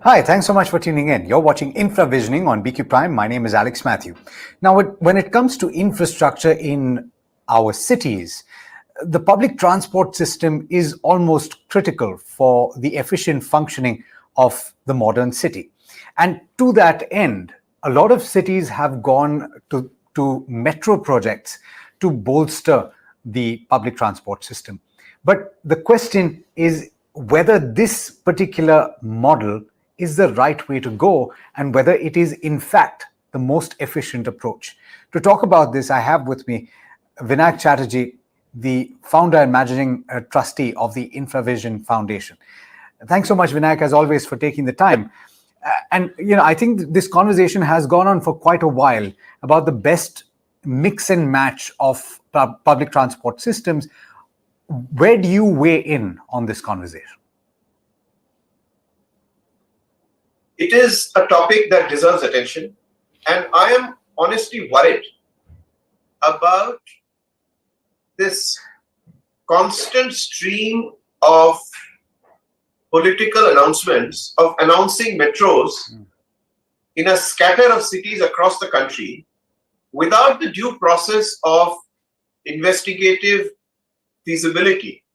Hi, thanks so much for tuning in. You're watching Infravisioning on BQ Prime. My name is Alex Matthew. Now, when it comes to infrastructure in our cities, the public transport system is almost critical for the efficient functioning of the modern city. And to that end, a lot of cities have gone to metro projects to bolster the public transport system. But the question is whether this particular model is the right way to go and whether it is in fact the most efficient approach. To talk about this, I have with me Vinayak Chatterjee, the founder and managing trustee of the Infravision Foundation. Thanks so much, Vinayak, as always, for taking the time. I think this conversation has gone on for quite a while about the best mix and match of public transport systems. Where do you weigh in on this conversation? It is a topic that deserves attention, and I am honestly worried about this constant stream of political announcements of announcing metros in a scatter of cities across the country without the due process of investigative feasibility.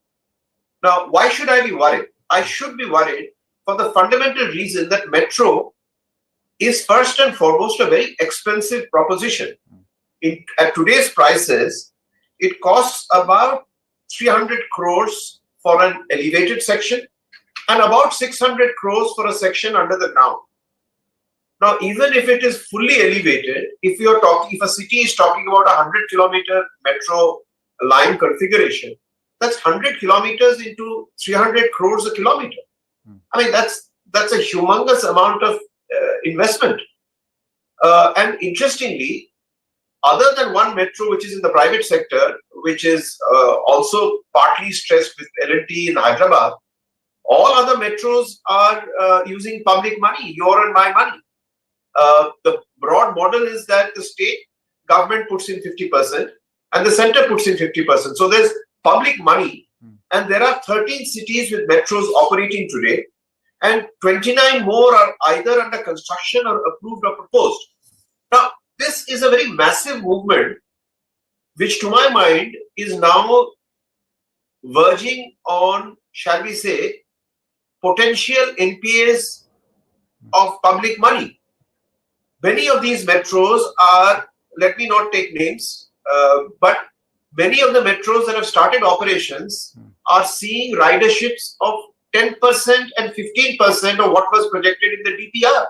Now, why should I be worried? I should be worried for the fundamental reason that metro is first and foremost a very expensive proposition. At today's prices, it costs about 300 crores for an elevated section and about 600 crores for a section under the ground. Now, even if it is fully elevated, if a city is talking about a 100-kilometer metro line configuration, that's 100 kilometers into 300 crores a kilometer. I mean, that's a humongous amount of investment. And interestingly, other than one metro, which is in the private sector, which is also partly stressed with L&T in Hyderabad, all other metros are using public money, your and my money. The broad model is that the state government puts in 50% and the center puts in 50%. So there's public money, and there are 13 cities with metros operating today, and 29 more are either under construction or approved or proposed. Now, this is a very massive movement, which to my mind is now verging on, shall we say, potential NPAs of public money. Many of these metros are, let me not take names, but many of the metros that have started operations are seeing riderships of 10% and 15% of what was projected in the DPR.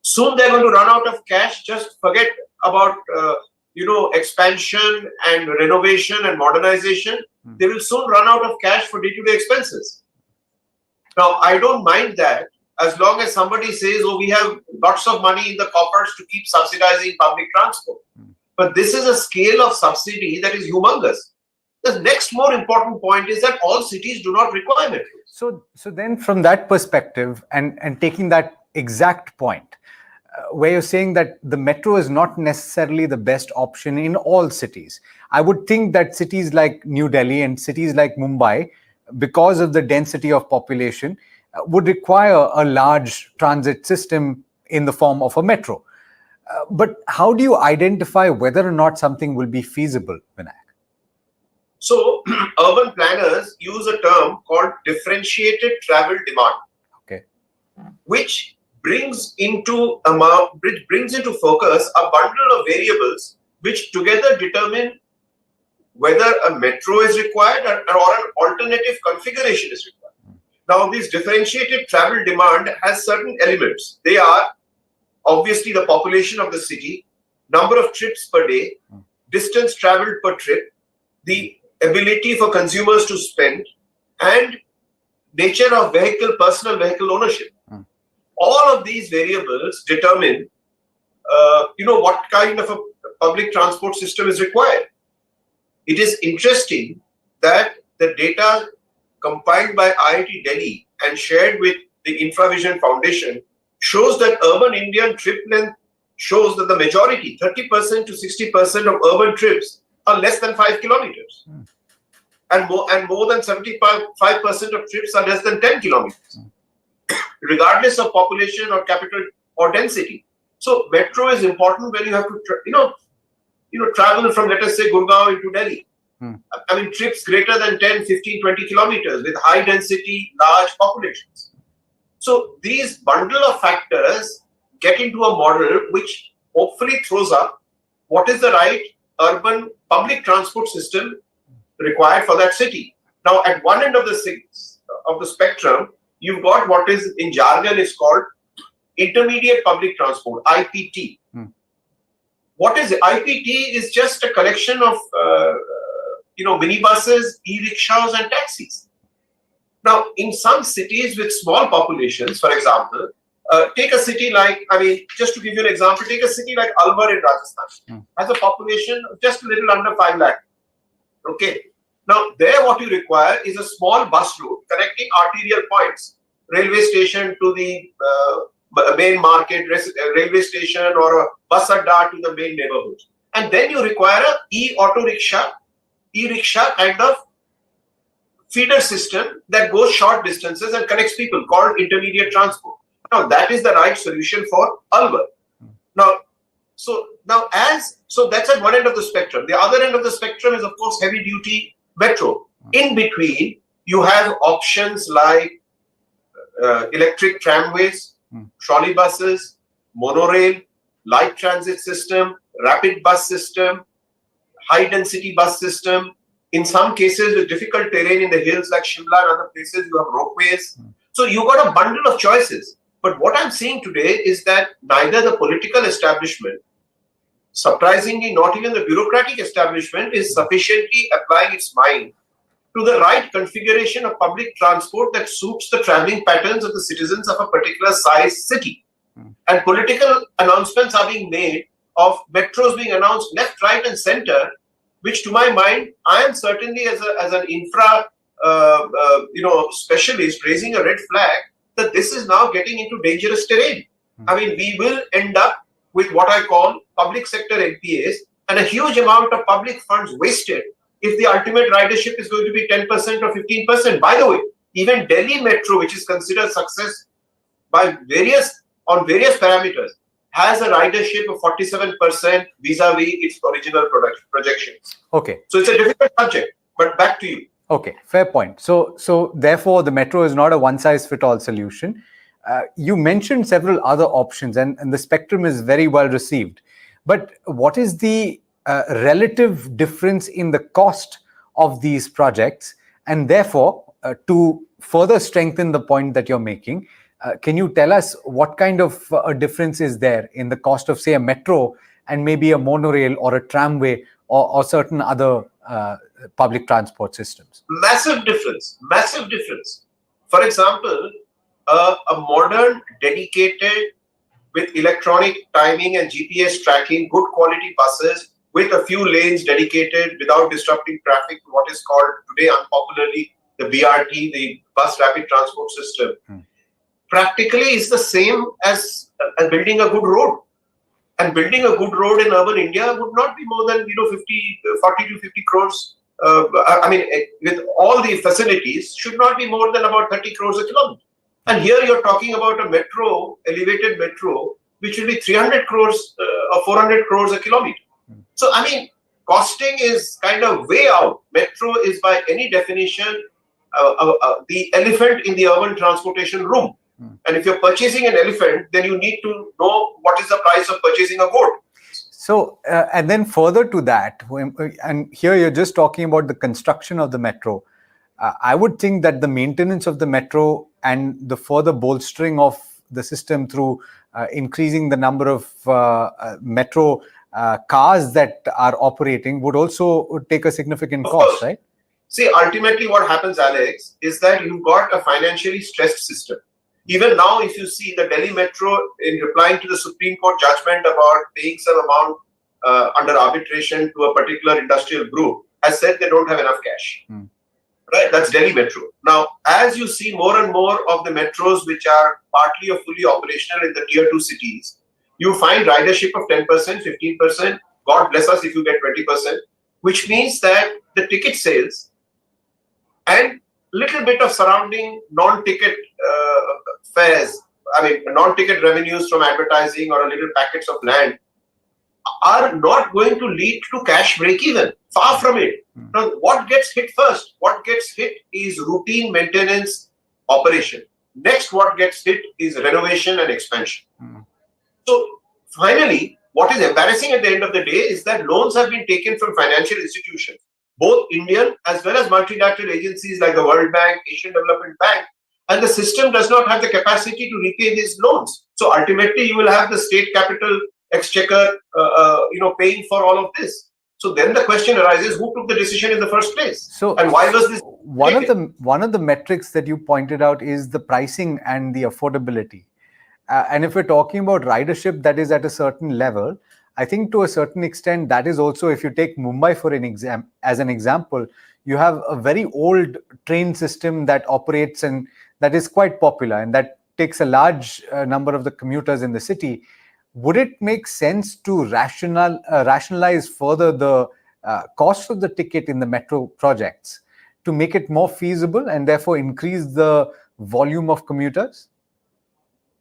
Soon they're going to run out of cash. Just forget about expansion and renovation and modernization. They will soon run out of cash for day-to-day expenses. Now, I don't mind that as long as somebody says, oh, we have lots of money in the coffers to keep subsidizing public transport. But this is a scale of subsidy that is humongous. The next more important point is that all cities do not require metros. So then from that perspective and taking that exact point, where you're saying that the metro is not necessarily the best option in all cities. I would think that cities like New Delhi and cities like Mumbai, because of the density of population, would require a large transit system in the form of a metro. But how do you identify whether or not something will be feasible, Vinayak? So, urban planners use a term called differentiated travel demand, which brings into focus a bundle of variables which together determine whether a metro is required or an alternative configuration is required. Now, this differentiated travel demand has certain elements. They are obviously the population of the city, number of trips per day, distance traveled per trip, the ability for consumers to spend, and nature of personal vehicle ownership. All of these variables determine, what kind of a public transport system is required. It is interesting that the data compiled by IIT Delhi and shared with the Infravision Foundation shows that urban Indian trip length shows that the majority, 30% to 60% of urban trips are less than 5 kilometers. And more than 75% of trips are less than 10 kilometers. regardless of population or capital or density. So metro is important when you have to travel from, let us say, Gurgaon into Delhi. I mean, trips greater than 10, 15, 20 kilometers with high density, large populations. So these bundle of factors get into a model which hopefully throws up what is the right urban public transport system required for that city. Now, at one end of the spectrum, you've got what is in jargon is called intermediate public transport, IPT. What is it? IPT is just a collection of minibuses, e-rickshaws and taxis. Now, in some cities with small populations, for example, take a city like, just to give you an example, take a city like Alwar in Rajasthan. Has a population of just a little under 5 lakh. Okay. Now, there what you require is a small bus route connecting arterial points, railway station to the main market, railway station, or a bus adda to the main neighborhood. And then you require a e-rickshaw kind of feeder system that goes short distances and connects people, called intermediate transport. Now, that is the right solution for Alwar. Now, that's at one end of the spectrum. The other end of the spectrum is, of course, heavy duty metro. In between, you have options like electric tramways, trolley buses, monorail, light transit system, rapid bus system, high density bus system. In some cases with difficult terrain in the hills like Shimla and other places, you have ropeways. So you got a bundle of choices. But what I'm seeing today is that neither the political establishment, surprisingly not even the bureaucratic establishment, is sufficiently applying its mind to the right configuration of public transport that suits the traveling patterns of the citizens of a particular size city. And political announcements are being made of metros being announced left, right and center, which to my mind, I am certainly as an infra specialist raising a red flag that this is now getting into dangerous terrain. We will end up with what I call public sector LPAs and a huge amount of public funds wasted if the ultimate ridership is going to be 10% or 15%. By the way, even Delhi Metro, which is considered success on various parameters, has a ridership of 47% vis-a-vis its original projections. Okay. So it's a difficult subject, but back to you. Okay, fair point. So therefore, the metro is not a one-size-fits-all solution. You mentioned several other options, and the spectrum is very well received. But what is the relative difference in the cost of these projects? And therefore, to further strengthen the point that you're making, can you tell us what kind of a difference is there in the cost of, say, a metro and maybe a monorail or a tramway or certain other public transport systems? Massive difference. For example, a modern, dedicated, with electronic timing and GPS tracking, good quality buses with a few lanes dedicated without disrupting traffic, what is called today unpopularly the BRT, the bus rapid transport system, practically is the same as building a good road. And building a good road in urban India would not be more than 40 to 50 crores. With all the facilities, should not be more than about 30 crores a kilometer. And here you're talking about a metro, elevated metro, which will be 300 crores or 400 crores a kilometer. So, costing is kind of way out. Metro is by any definition the elephant in the urban transportation room. And if you're purchasing an elephant, then you need to know what is the price of purchasing a goat. So, and then further to that, and here you're just talking about the construction of the metro. I would think that the maintenance of the metro and the further bolstering of the system through increasing the number of metro cars that are operating would also take a significant cost, right? See, ultimately what happens, Alex, is that you've got a financially stressed system. Even now, if you see the Delhi Metro, in replying to the Supreme Court judgment about paying some amount under arbitration to a particular industrial group, has said they don't have enough cash. Right? That's Delhi Metro. Now, as you see more and more of the metros which are partly or fully operational in the tier 2 cities, you find ridership of 10%, 15%. God bless us if you get 20%, which means that the ticket sales and little bit of surrounding non-ticket fares, non-ticket revenues from advertising or a little packets of land are not going to lead to cash break-even. Far from it. Now, what gets hit first? What gets hit is routine maintenance operation. Next, what gets hit is renovation and expansion. So, finally, what is embarrassing at the end of the day is that loans have been taken from financial institutions, both Indian as well as multilateral agencies like the World Bank, Asian Development Bank, and the system does not have the capacity to repay these loans. So ultimately, you will have the state capital exchequer, paying for all of this. So then the question arises: who took the decision in the first place? So, and why was this taken? One of the metrics that you pointed out is the pricing and the affordability. And if we're talking about ridership that is at a certain level, I think to a certain extent that is also, if you take Mumbai for as an example, you have a very old train system that operates and that is quite popular and that takes a large number of the commuters in the city. Would it make sense to rationalize further the cost of the ticket in the metro projects to make it more feasible and therefore increase the volume of commuters?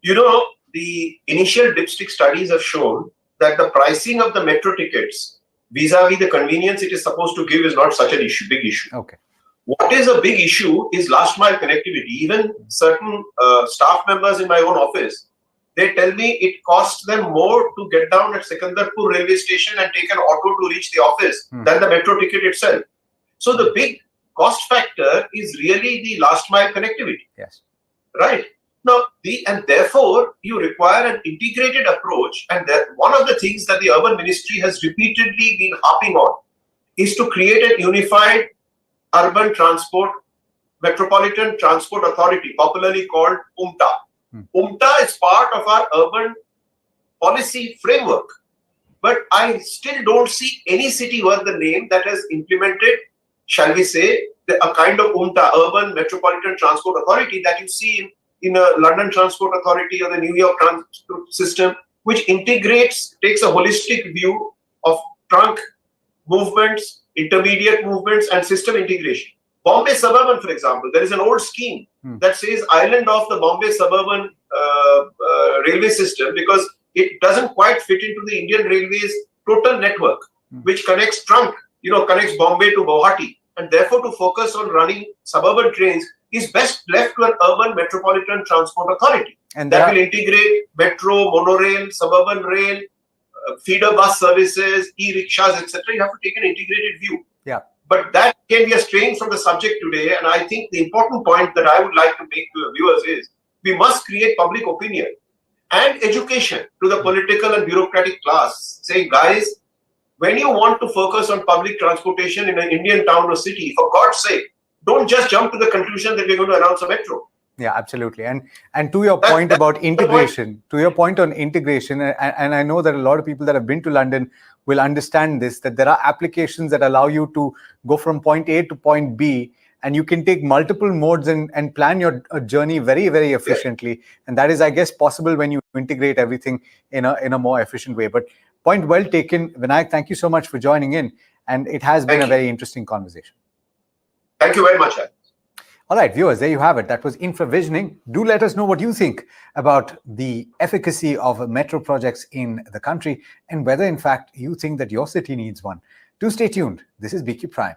The initial dipstick studies have shown that the pricing of the metro tickets vis-a-vis the convenience it is supposed to give is not such an big issue. Okay. What is a big issue is last mile connectivity. Even certain staff members in my own office, they tell me it costs them more to get down at Sekundarpur railway station and take an auto to reach the office than the metro ticket itself. So the big cost factor is really the last mile connectivity. Yes. Right. Now, therefore, you require an integrated approach. And one of the things that the Urban Ministry has repeatedly been harping on is to create a unified urban transport, metropolitan transport authority, popularly called UMTA. UMTA is part of our urban policy framework. But I still don't see any city worth the name that has implemented, shall we say, a kind of UMTA, Urban Metropolitan Transport Authority, that you see in a London Transport Authority or the New York Transport System, which takes a holistic view of trunk movements, intermediate movements, and system integration. Bombay Suburban, for example, there is an old scheme that says island of the Bombay Suburban railway system because it doesn't quite fit into the Indian Railways total network, which connects connects Bombay to Guwahati. And therefore, to focus on running suburban trains is best left to an urban metropolitan transport authority and that will integrate metro, monorail, suburban rail, feeder bus services, e-rickshaws, etc. You have to take an integrated view. Yeah. But that can be a strain from the subject today. And I think the important point that I would like to make to the viewers is we must create public opinion and education to the political and bureaucratic class, saying, guys, when you want to focus on public transportation in an Indian town or city, for God's sake, don't just jump to the conclusion that we're going to announce a metro. Yeah, absolutely. And to your point about integration, to your point on integration, and I know that a lot of people that have been to London will understand this, that there are applications that allow you to go from point A to point B, and you can take multiple modes and plan your journey very, very efficiently. Yeah. And that is, I guess, possible when you integrate everything in a more efficient way. But point well taken, Vinayak. Thank you so much for joining in. And it has been a very interesting conversation. Thank you very much. All right, viewers, there you have it. That was Infravisioning. Do let us know what you think about the efficacy of metro projects in the country and whether, in fact, you think that your city needs one. Do stay tuned. This is BQ Prime.